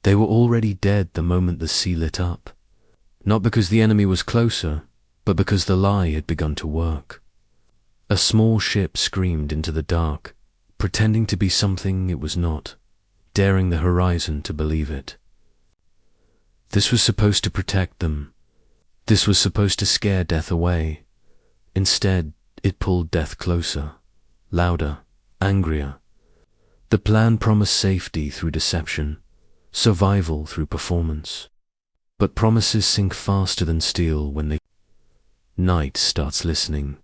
They were already dead the moment the sea lit up, not because the enemy was closer, but because the lie had begun to work. A small ship screamed into the dark, pretending to be something it was not, daring the horizon to believe it. This was supposed to protect them. This was supposed to scare death away. Instead, it pulled death closer, louder, angrier. The plan promised safety through deception, survival through performance. But promises sink faster than steel when night starts listening.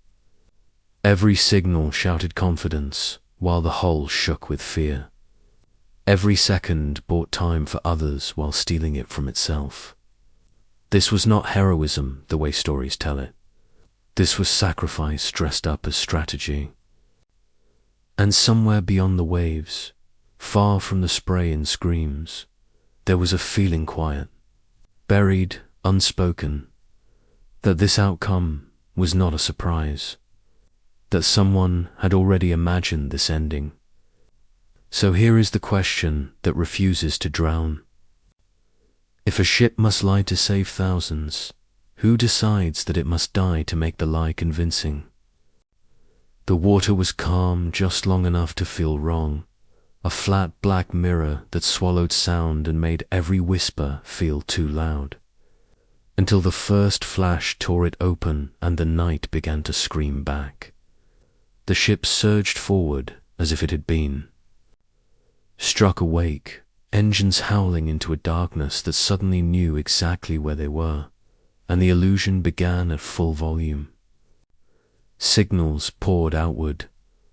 Every signal shouted confidence, while the hull shook with fear. Every second bought time for others while stealing it from itself. This was not heroism the way stories tell it. This was sacrifice dressed up as strategy. And somewhere beyond the waves, far from the spray and screams, there was a feeling quiet, buried, unspoken, that this outcome was not a surprise, that someone had already imagined this ending. So here is the question that refuses to drown. If a ship must lie to save thousands, who decides that it must die to make the lie convincing? The water was calm just long enough to feel wrong, a flat black mirror that swallowed sound and made every whisper feel too loud, until the first flash tore it open and the night began to scream back. The ship surged forward as if it had been struck awake, engines howling into a darkness that suddenly knew exactly where they were, and the illusion began at full volume. Signals poured outward,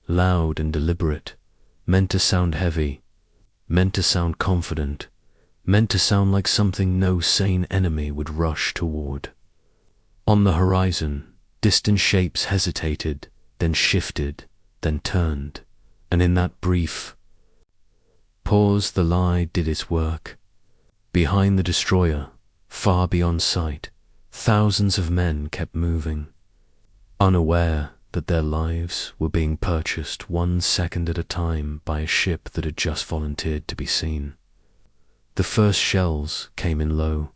loud and deliberate, meant to sound heavy, meant to sound confident, meant to sound like something no sane enemy would rush toward. On the horizon, distant shapes hesitated, then shifted, then turned, and in that brief pause the lie did its work. Behind the destroyer, far beyond sight, thousands of men kept moving, unaware that their lives were being purchased 1 second at a time by a ship that had just volunteered to be seen. The first shells came in low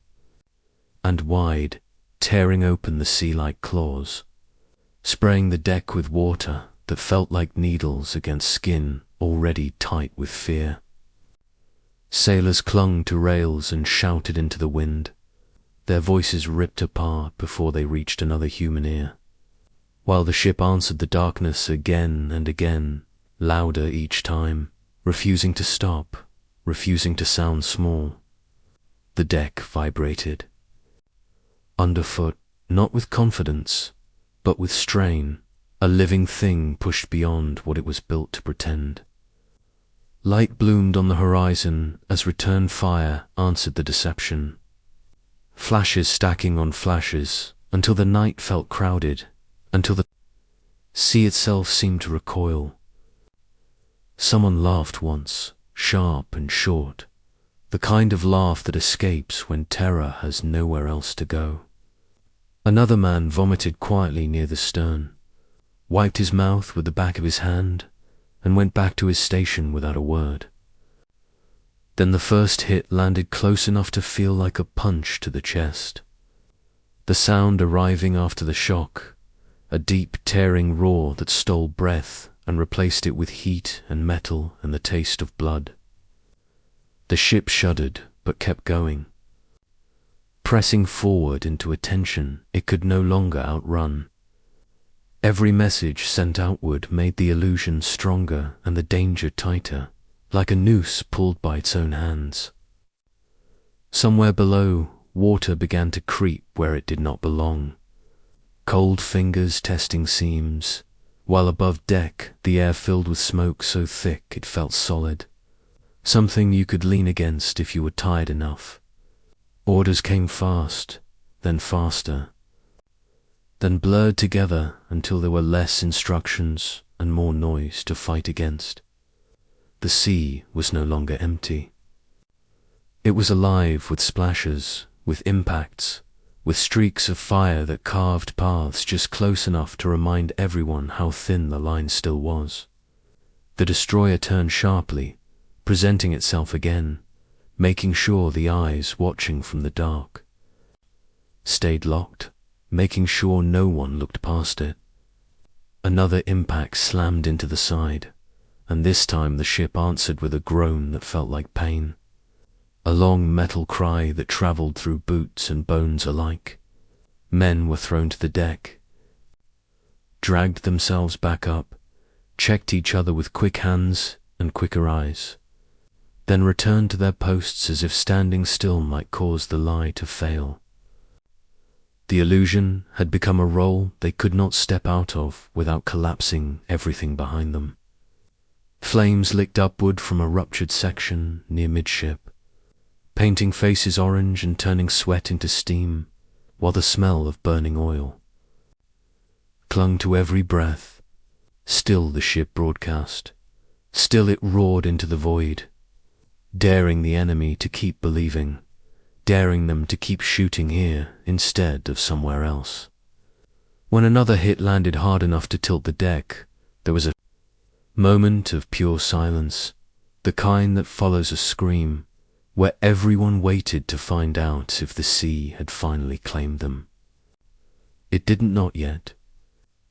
and wide, tearing open the sea like claws, spraying the deck with water that felt like needles against skin already tight with fear. Sailors clung to rails and shouted into the wind, their voices ripped apart before they reached another human ear, while the ship answered the darkness again and again, louder each time, refusing to stop, refusing to sound small. The deck vibrated. Underfoot, not with confidence, but with strain, a living thing pushed beyond what it was built to pretend. Light bloomed on the horizon as return fire answered the deception. Flashes stacking on flashes until the night felt crowded, until the sea itself seemed to recoil. Someone laughed once, sharp and short, the kind of laugh that escapes when terror has nowhere else to go. Another man vomited quietly near the stern, wiped his mouth with the back of his hand, and went back to his station without a word. Then the first hit landed close enough to feel like a punch to the chest. The sound arriving after the shock, a deep tearing roar that stole breath and replaced it with heat and metal and the taste of blood. The ship shuddered but kept going, pressing forward into a tension it could no longer outrun. Every message sent outward made the illusion stronger and the danger tighter, like a noose pulled by its own hands. Somewhere below, water began to creep where it did not belong, cold fingers testing seams, while above deck the air filled with smoke so thick it felt solid, something you could lean against if you were tired enough. Orders came fast, then faster, then blurred together until there were less instructions and more noise to fight against. The sea was no longer empty. It was alive with splashes, with impacts, with streaks of fire that carved paths just close enough to remind everyone how thin the line still was. The destroyer turned sharply, presenting itself again, making sure the eyes watching from the dark stayed locked, making sure no one looked past it. Another impact slammed into the side, and this time the ship answered with a groan that felt like pain. A long metal cry that travelled through boots and bones alike. Men were thrown to the deck, dragged themselves back up, checked each other with quick hands and quicker eyes, then returned to their posts as if standing still might cause the lie to fail. The illusion had become a role they could not step out of without collapsing everything behind them. Flames licked upward from a ruptured section near midship, painting faces orange and turning sweat into steam, while the smell of burning oil clung to every breath. Still the ship broadcast. Still it roared into the void, daring the enemy to keep believing, daring them to keep shooting here instead of somewhere else. When another hit landed hard enough to tilt the deck, there was a moment of pure silence, the kind that follows a scream, where everyone waited to find out if the sea had finally claimed them. It didn't not yet.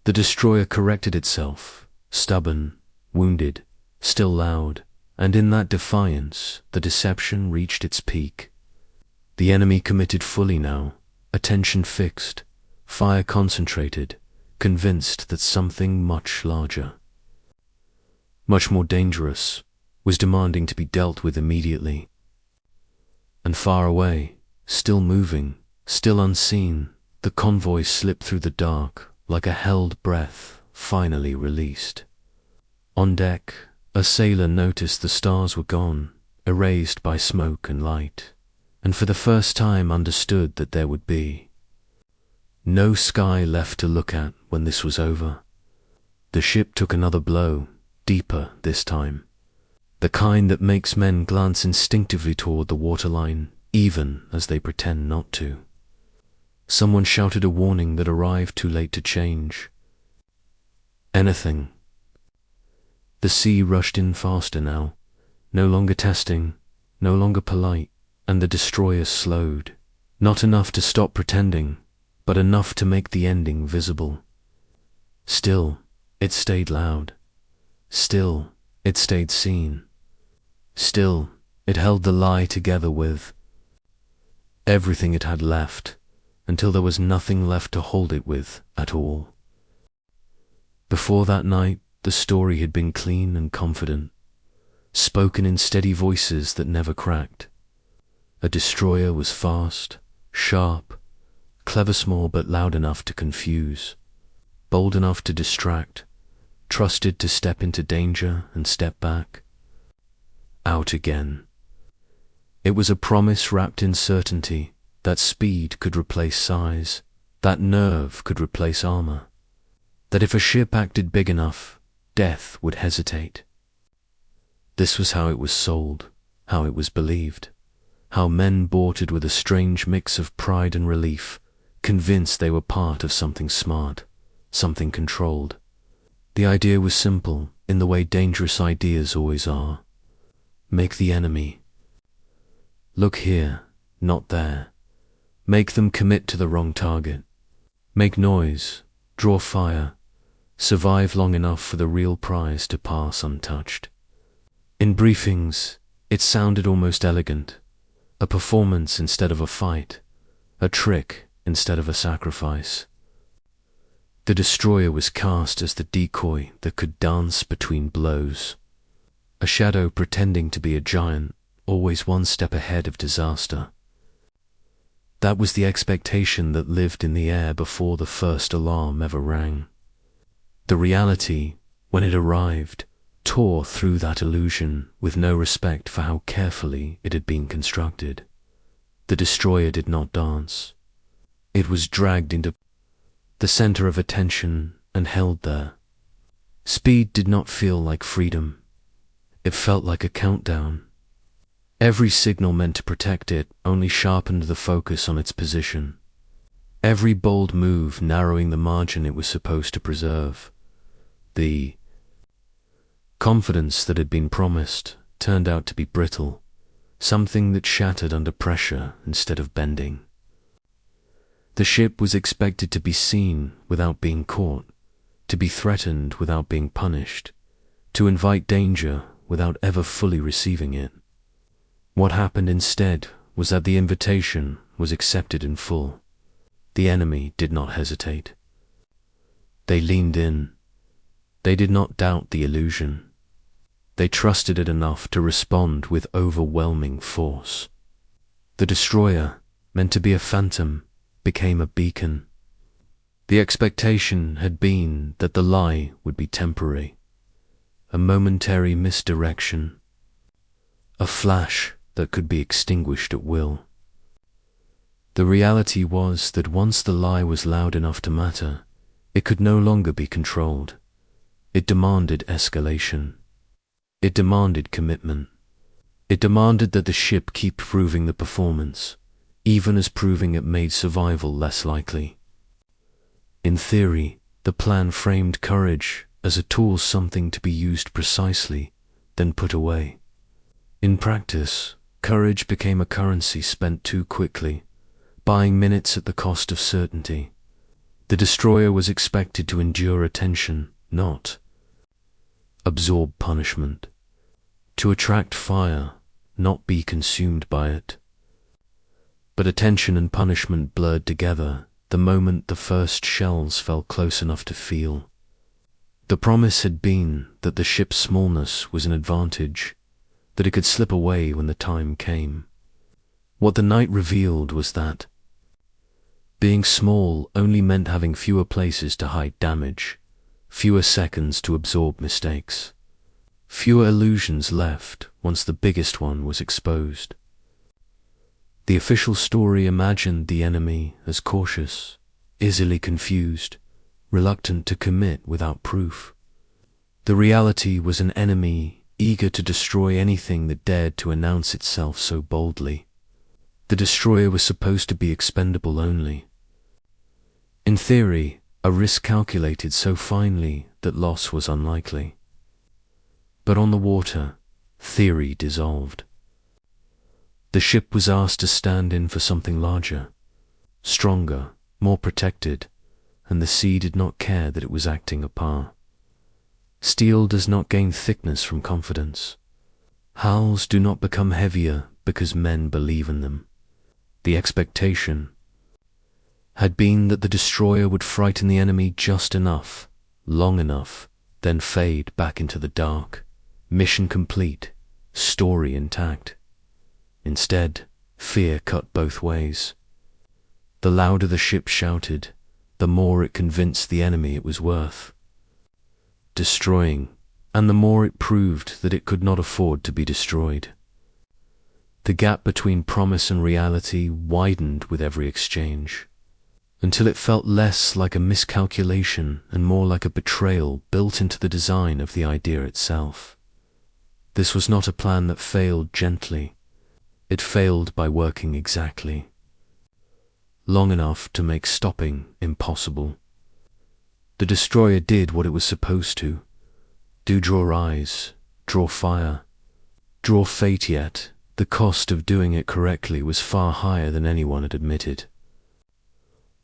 The destroyer corrected itself, stubborn, wounded, still loud, and in that defiance, the deception reached its peak. The enemy committed fully now, attention fixed, fire concentrated, convinced that something much larger, much more dangerous, was demanding to be dealt with immediately. And far away, still moving, still unseen, the convoy slipped through the dark like a held breath finally released. On deck, a sailor noticed the stars were gone, erased by smoke and light, and for the first time understood that there would be no sky left to look at when this was over. The ship took another blow, deeper this time, the kind that makes men glance instinctively toward the waterline, even as they pretend not to. Someone shouted a warning that arrived too late to change anything. The sea rushed in faster now, no longer testing, no longer polite, and the destroyer slowed, not enough to stop pretending, but enough to make the ending visible. Still, it stayed loud. Still, it stayed seen. Still, it held the lie together with everything it had left, until there was nothing left to hold it with at all. Before that night, the story had been clean and confident, spoken in steady voices that never cracked. A destroyer was fast, sharp, clever small but loud enough to confuse, bold enough to distract, trusted to step into danger and step back, out again. It was a promise wrapped in certainty that speed could replace size, that nerve could replace armor, that if a ship acted big enough, death would hesitate. This was how it was sold, how it was believed, how men bought it with a strange mix of pride and relief, convinced they were part of something smart, something controlled. The idea was simple, in the way dangerous ideas always are. Make the enemy look here, not there. Make them commit to the wrong target. Make noise, draw fire, survive long enough for the real prize to pass untouched. In briefings, it sounded almost elegant, a performance instead of a fight, a trick instead of a sacrifice. The destroyer was cast as the decoy that could dance between blows, a shadow pretending to be a giant, always one step ahead of disaster. That was the expectation that lived in the air before the first alarm ever rang. The reality, when it arrived, tore through that illusion with no respect for how carefully it had been constructed. The destroyer did not dance. It was dragged into the center of attention and held there. Speed did not feel like freedom. It felt like a countdown. Every signal meant to protect it only sharpened the focus on its position. Every bold move narrowing the margin it was supposed to preserve. The confidence that had been promised turned out to be brittle, something that shattered under pressure instead of bending. The ship was expected to be seen without being caught, to be threatened without being punished, to invite danger without ever fully receiving it. What happened instead was that the invitation was accepted in full. The enemy did not hesitate. They leaned in. They did not doubt the illusion. They trusted it enough to respond with overwhelming force. The destroyer, meant to be a phantom, became a beacon. The expectation had been that the lie would be temporary, a momentary misdirection, a flash that could be extinguished at will. The reality was that once the lie was loud enough to matter, it could no longer be controlled. It demanded escalation. It demanded commitment. It demanded that the ship keep proving the performance, even as proving it made survival less likely. In theory, the plan framed courage as a tool, something to be used precisely, then put away. In practice, courage became a currency spent too quickly, buying minutes at the cost of certainty. The destroyer was expected to endure attention, not absorb punishment, to attract fire, not be consumed by it. But attention and punishment blurred together the moment the first shells fell close enough to feel. The promise had been that the ship's smallness was an advantage, that it could slip away when the time came. What the night revealed was that being small only meant having fewer places to hide damage, fewer seconds to absorb mistakes, fewer illusions left once the biggest one was exposed. The official story imagined the enemy as cautious, easily confused, reluctant to commit without proof. The reality was an enemy eager to destroy anything that dared to announce itself so boldly. The destroyer was supposed to be expendable only. In theory, a risk calculated so finely that loss was unlikely. But on the water, theory dissolved. The ship was asked to stand in for something larger, stronger, more protected, and the sea did not care that it was acting a part. Steel does not gain thickness from confidence. Hulls do not become heavier because men believe in them. The expectation had been that the destroyer would frighten the enemy just enough, long enough, then fade back into the dark. Mission complete, story intact. Instead, fear cut both ways. The louder the ship shouted, the more it convinced the enemy it was worth destroying, and the more it proved that it could not afford to be destroyed. The gap between promise and reality widened with every exchange, until it felt less like a miscalculation and more like a betrayal built into the design of the idea itself. This was not a plan that failed gently. It failed by working exactly, long enough to make stopping impossible. The destroyer did what it was supposed to, draw eyes, draw fire, draw fate, yet the cost of doing it correctly was far higher than anyone had admitted.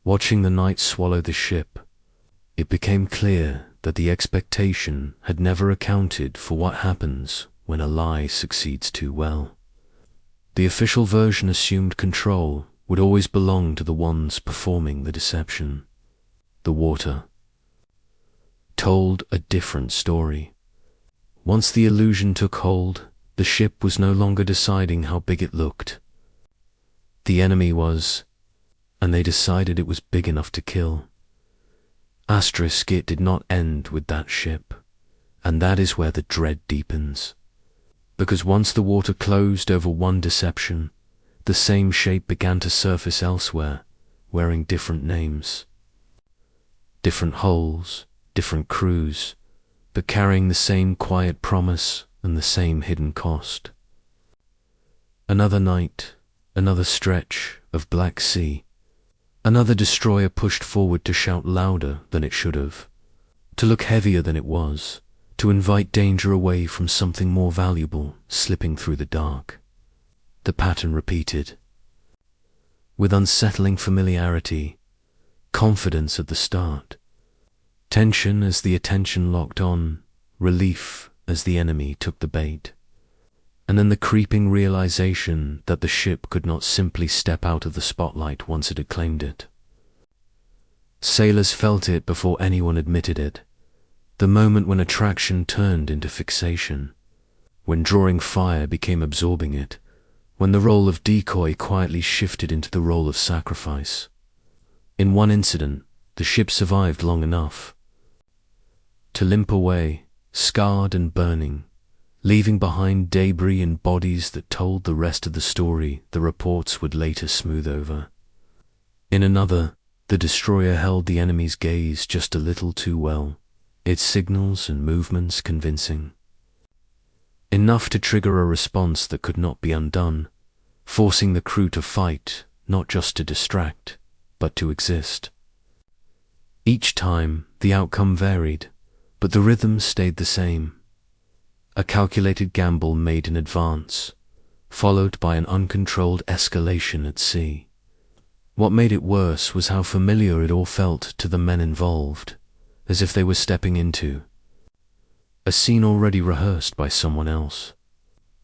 Watching the night swallow the ship, it became clear that the expectation had never accounted for what happens when a lie succeeds too well. The official version assumed control would always belong to the ones performing the deception. The water told a different story. Once the illusion took hold, the ship was no longer deciding how big it looked. The enemy was, and they decided it was big enough to kill. It did not end with that ship, and that is where the dread deepens. Because once the water closed over one deception, the same shape began to surface elsewhere, wearing different names. Different hulls, different crews, but carrying the same quiet promise and the same hidden cost. Another night, another stretch of black sea. Another destroyer pushed forward to shout louder than it should have, to look heavier than it was, to invite danger away from something more valuable slipping through the dark. The pattern repeated. With unsettling familiarity, confidence at the start, tension as the attention locked on, relief as the enemy took the bait, and then the creeping realization that the ship could not simply step out of the spotlight once it had claimed it. Sailors felt it before anyone admitted it, the moment when attraction turned into fixation, when drawing fire became absorbing it, when the role of decoy quietly shifted into the role of sacrifice. In one incident, the ship survived long enough to limp away, scarred and burning, leaving behind debris and bodies that told the rest of the story the reports would later smooth over. In another, the destroyer held the enemy's gaze just a little too well, its signals and movements convincing. Enough to trigger a response that could not be undone, forcing the crew to fight, not just to distract, but to exist. Each time, the outcome varied, but the rhythm stayed the same. A calculated gamble made in advance, followed by an uncontrolled escalation at sea. What made it worse was how familiar it all felt to the men involved, as if they were stepping into a scene already rehearsed by someone else.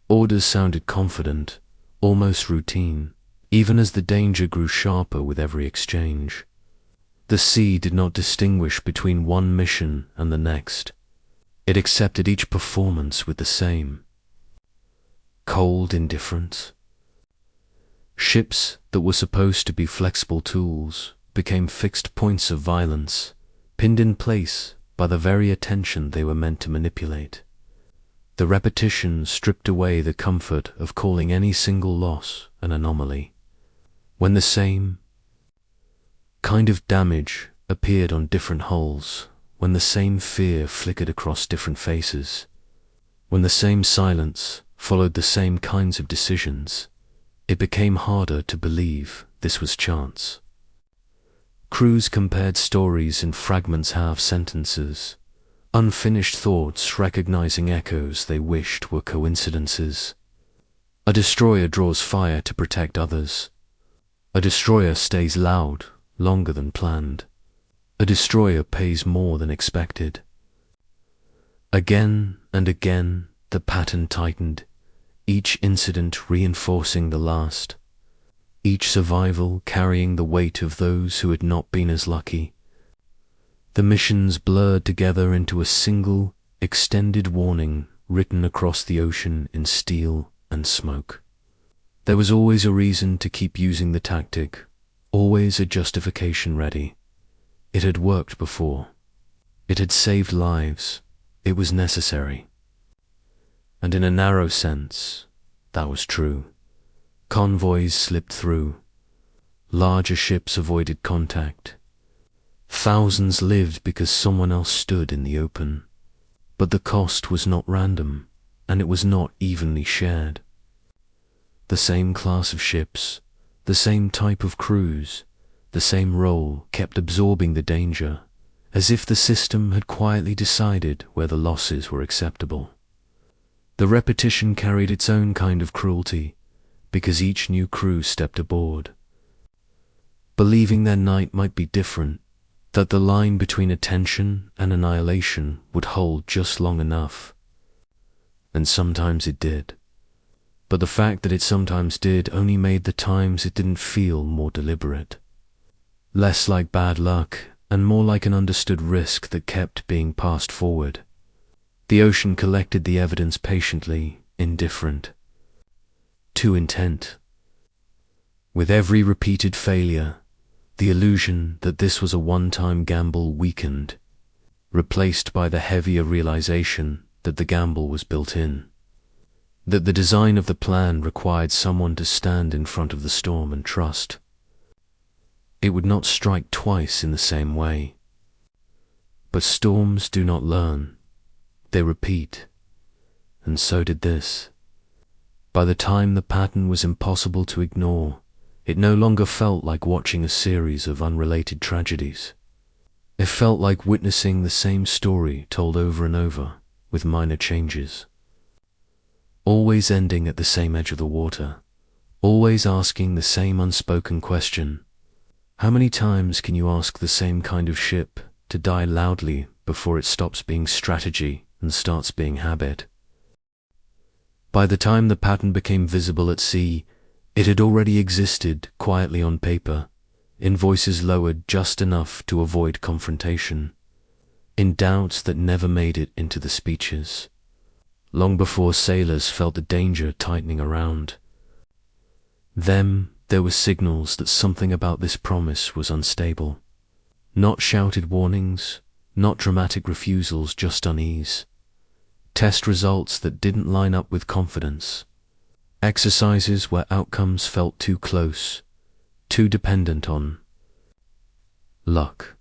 Orders sounded confident, almost routine, even as the danger grew sharper with every exchange. The sea did not distinguish between one mission and the next. It accepted each performance with the same cold indifference. Ships that were supposed to be flexible tools became fixed points of violence, pinned in place by the very attention they were meant to manipulate. The repetition stripped away the comfort of calling any single loss an anomaly. When the same kind of damage appeared on different hulls, when the same fear flickered across different faces, when the same silence followed the same kinds of decisions, it became harder to believe this was chance. Crews compared stories in fragments, half sentences, unfinished thoughts recognizing echoes they wished were coincidences. A destroyer draws fire to protect others. A destroyer stays loud longer than planned. A destroyer pays more than expected. Again and again, the pattern tightened, each incident reinforcing the last, each survival carrying the weight of those who had not been as lucky. The missions blurred together into a single, extended warning written across the ocean in steel and smoke. There was always a reason to keep using the tactic, always a justification ready. It had worked before. It had saved lives. It was necessary. And in a narrow sense, that was true. Convoys slipped through. Larger ships avoided contact. Thousands lived because someone else stood in the open. But the cost was not random, and it was not evenly shared. The same class of ships, the same type of crews, the same role kept absorbing the danger, as if the system had quietly decided where the losses were acceptable. The repetition carried its own kind of cruelty, because each new crew stepped aboard, believing their night might be different, that the line between attention and annihilation would hold just long enough. And sometimes it did. But the fact that it sometimes did only made the times it didn't feel more deliberate. Less like bad luck and more like an understood risk that kept being passed forward. The ocean collected the evidence patiently, indifferent, to intent. With every repeated failure, the illusion that this was a one-time gamble weakened, replaced by the heavier realization that the gamble was built in, that the design of the plan required someone to stand in front of the storm and trust. It would not strike twice in the same way. But storms do not learn. They repeat. And so did this. By the time the pattern was impossible to ignore, it no longer felt like watching a series of unrelated tragedies. It felt like witnessing the same story told over and over, with minor changes. Always ending at the same edge of the water, always asking the same unspoken question. How many times can you ask the same kind of ship to die loudly before it stops being strategy and starts being habit? By the time the pattern became visible at sea, it had already existed quietly on paper, in voices lowered just enough to avoid confrontation, in doubts that never made it into the speeches, long before sailors felt the danger tightening around them. There were signals that something about this promise was unstable. Not shouted warnings, not dramatic refusals, just unease. Test results that didn't line up with confidence. Exercises where outcomes felt too close, too dependent on luck.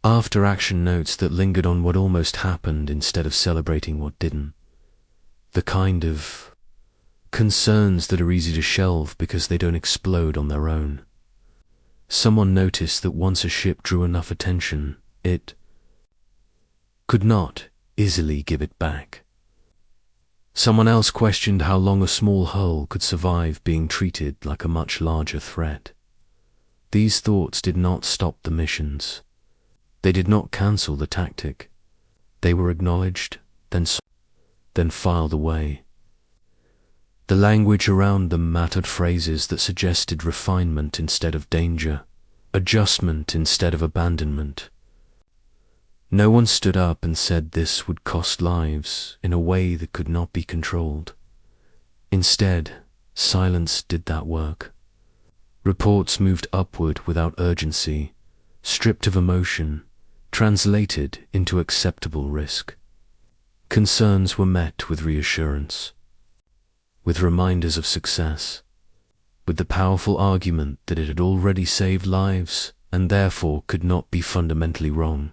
After action notes that lingered on what almost happened instead of celebrating what didn't. The kind of concerns that are easy to shelve because they don't explode on their own. Someone noticed that once a ship drew enough attention, it could not easily give it back. Someone else questioned how long a small hull could survive being treated like a much larger threat. These thoughts did not stop the missions. They did not cancel the tactic. They were acknowledged, then filed away. The language around them mattered, phrases that suggested refinement instead of danger, adjustment instead of abandonment. No one stood up and said this would cost lives in a way that could not be controlled. Instead, silence did that work. Reports moved upward without urgency, stripped of emotion, translated into acceptable risk. Concerns were met with reassurance, with reminders of success, with the powerful argument that it had already saved lives and therefore could not be fundamentally wrong.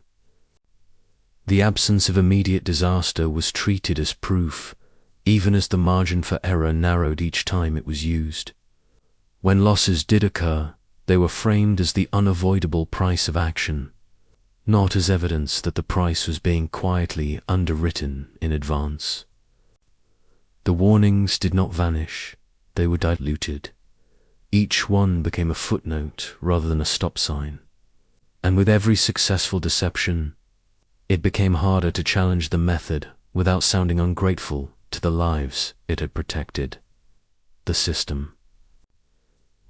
The absence of immediate disaster was treated as proof, even as the margin for error narrowed each time it was used. When losses did occur, they were framed as the unavoidable price of action, not as evidence that the price was being quietly underwritten in advance. The warnings did not vanish, they were diluted. Each one became a footnote rather than a stop sign. And with every successful deception, it became harder to challenge the method without sounding ungrateful to the lives it had protected. The system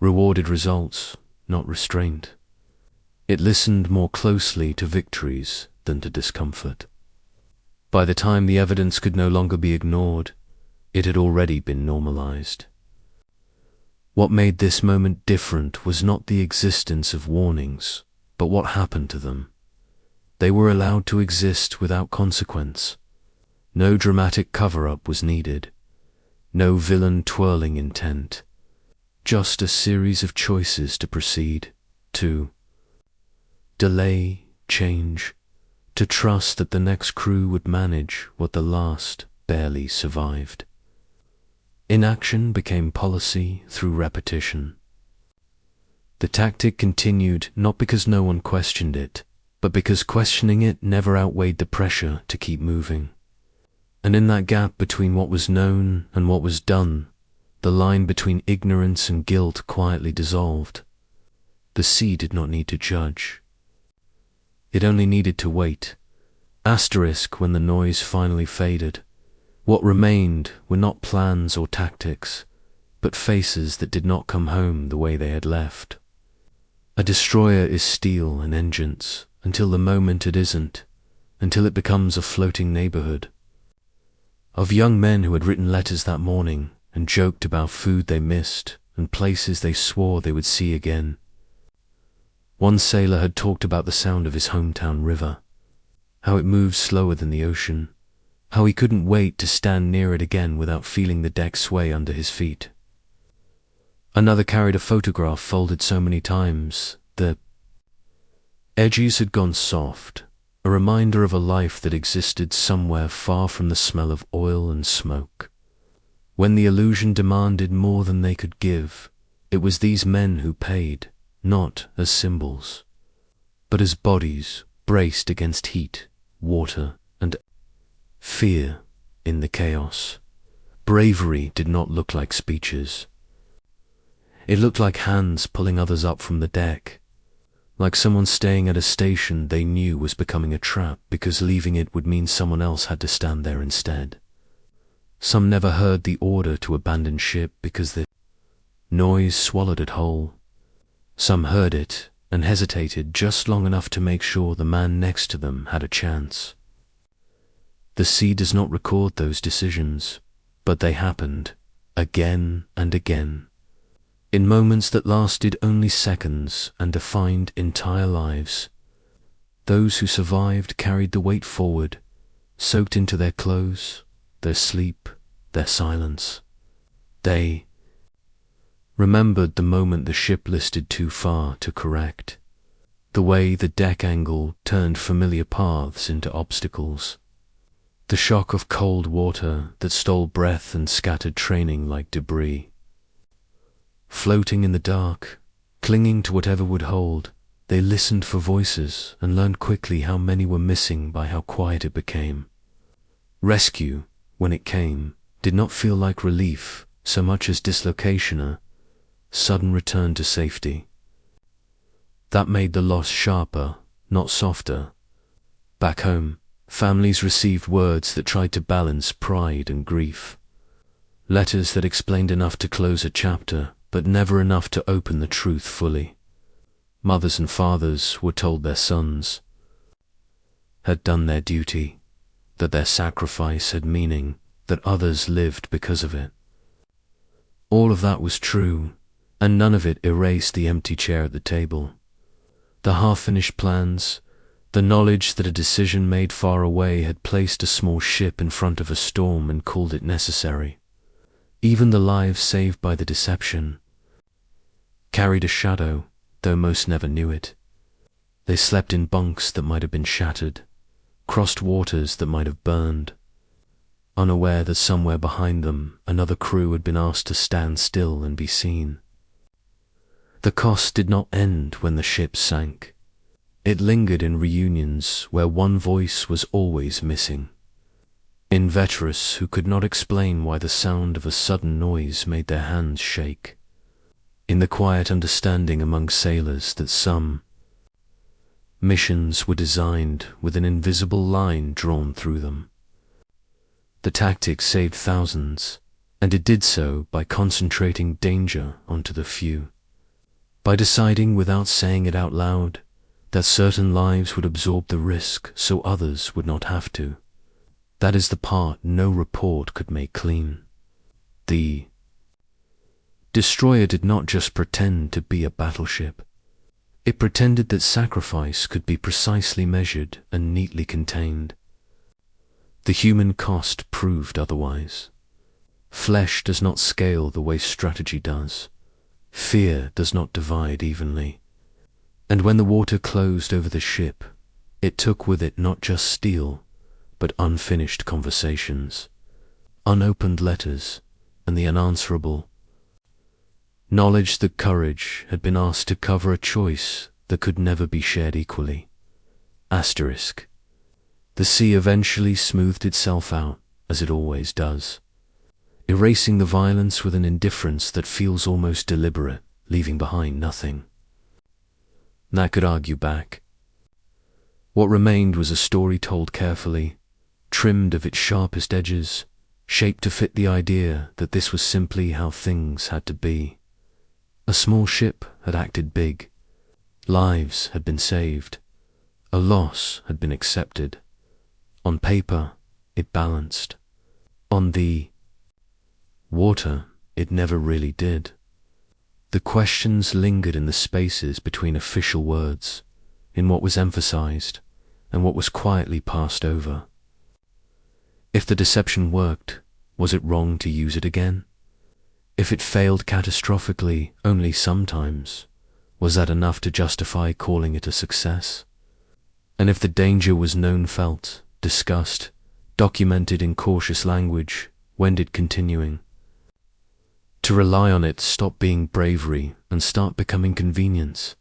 rewarded results, not restraint. It listened more closely to victories than to discomfort. By the time the evidence could no longer be ignored, it had already been normalized. What made this moment different was not the existence of warnings, but what happened to them. They were allowed to exist without consequence. No dramatic cover-up was needed. No villain twirling intent. Just a series of choices to proceed, to delay, change, to trust that the next crew would manage what the last barely survived. Inaction became policy through repetition. The tactic continued not because no one questioned it, but because questioning it never outweighed the pressure to keep moving. And in that gap between what was known and what was done, the line between ignorance and guilt quietly dissolved. The sea did not need to judge. It only needed to wait. Asterisk when the noise finally faded. What remained were not plans or tactics, but faces that did not come home the way they had left. A destroyer is steel and engines until the moment it isn't, until it becomes a floating neighborhood. Of young men who had written letters that morning and joked about food they missed and places they swore they would see again. One sailor had talked about the sound of his hometown river, how it moved slower than the ocean, how he couldn't wait to stand near it again without feeling the deck sway under his feet. Another carried a photograph folded so many times the edges had gone soft, a reminder of a life that existed somewhere far from the smell of oil and smoke. When the illusion demanded more than they could give, it was these men who paid, not as symbols, but as bodies braced against heat, water, and fear in the chaos. Bravery did not look like speeches. It looked like hands pulling others up from the deck, like someone staying at a station they knew was becoming a trap because leaving it would mean someone else had to stand there instead. Some never heard the order to abandon ship because the noise swallowed it whole. Some heard it and hesitated just long enough to make sure the man next to them had a chance. The sea does not record those decisions, but they happened again and again, in moments that lasted only seconds and defined entire lives. Those who survived carried the weight forward, soaked into their clothes, their sleep, their silence. They remembered the moment the ship listed too far to correct, the way the deck angle turned familiar paths into obstacles, the shock of cold water that stole breath and scattered training like debris. Floating in the dark, clinging to whatever would hold, they listened for voices and learned quickly how many were missing by how quiet it became. Rescue, when it came, did not feel like relief so much as dislocation, a sudden return to safety. That made the loss sharper, not softer. Back home, families received words that tried to balance pride and grief. Letters that explained enough to close a chapter, but never enough to open the truth fully. Mothers and fathers were told their sons had done their duty, that their sacrifice had meaning, that others lived because of it. All of that was true, and none of it erased the empty chair at the table. The half-finished plans, the knowledge that a decision made far away had placed a small ship in front of a storm and called it necessary. Even the lives saved by the deception carried a shadow, though most never knew it. They slept in bunks that might have been shattered, crossed waters that might have burned, unaware that somewhere behind them another crew had been asked to stand still and be seen. The cost did not end when the ship sank. It lingered in reunions where one voice was always missing. In veterans who could not explain why the sound of a sudden noise made their hands shake. In the quiet understanding among sailors that some missions were designed with an invisible line drawn through them. The tactic saved thousands, and it did so by concentrating danger onto the few. By deciding without saying it out loud that certain lives would absorb the risk so others would not have to. That is the part no report could make clean. The destroyer did not just pretend to be a battleship. It pretended that sacrifice could be precisely measured and neatly contained. The human cost proved otherwise. Flesh does not scale the way strategy does. Fear does not divide evenly. And when the water closed over the ship, it took with it not just steel, but unfinished conversations, unopened letters, and the unanswerable knowledge that courage had been asked to cover a choice that could never be shared equally. Asterisk. The sea eventually smoothed itself out, as it always does, erasing the violence with an indifference that feels almost deliberate, leaving behind nothing that could argue back. What remained was a story told carefully, trimmed of its sharpest edges, shaped to fit the idea that this was simply how things had to be. A small ship had acted big. Lives had been saved. A loss had been accepted. On paper, it balanced. On the water, it never really did. The questions lingered in the spaces between official words, in what was emphasized and what was quietly passed over. If the deception worked, was it wrong to use it again? If it failed catastrophically only sometimes, was that enough to justify calling it a success? And if the danger was known, felt, discussed, documented in cautious language, when did continuing to rely on it stop being bravery and start becoming convenience?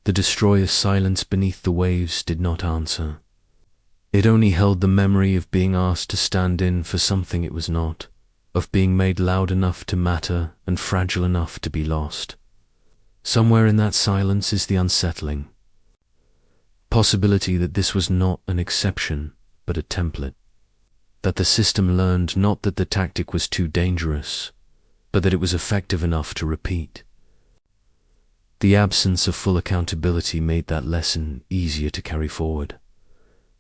The destroyer's silence beneath the waves did not answer. It only held the memory of being asked to stand in for something it was not, of being made loud enough to matter and fragile enough to be lost. Somewhere in that silence is the unsettling possibility that this was not an exception, but a template. That the system learned not that the tactic was too dangerous, but that it was effective enough to repeat. The absence of full accountability made that lesson easier to carry forward.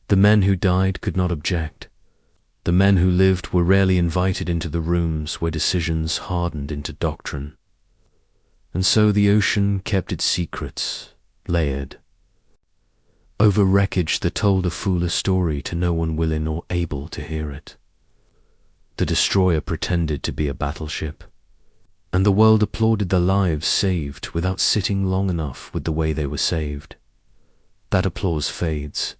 The men who died could not object. The men who lived were rarely invited into the rooms where decisions hardened into doctrine. And so the ocean kept its secrets, layered, over wreckage that told a foolish story to no one willing or able to hear it. The destroyer pretended to be a battleship, and the world applauded the lives saved without sitting long enough with the way they were saved. That applause fades.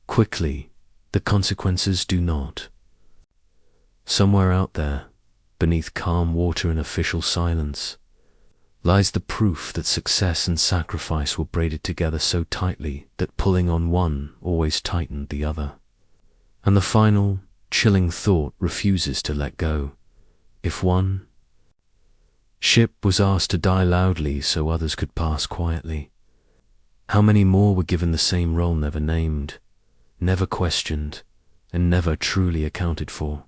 Quickly, the consequences do not. Somewhere out there, beneath calm water and official silence, lies the proof that success and sacrifice were braided together so tightly that pulling on one always tightened the other. And the final, chilling thought refuses to let go. If one ship was asked to die loudly so others could pass quietly, how many more were given the same role never named, never questioned, and never truly accounted for?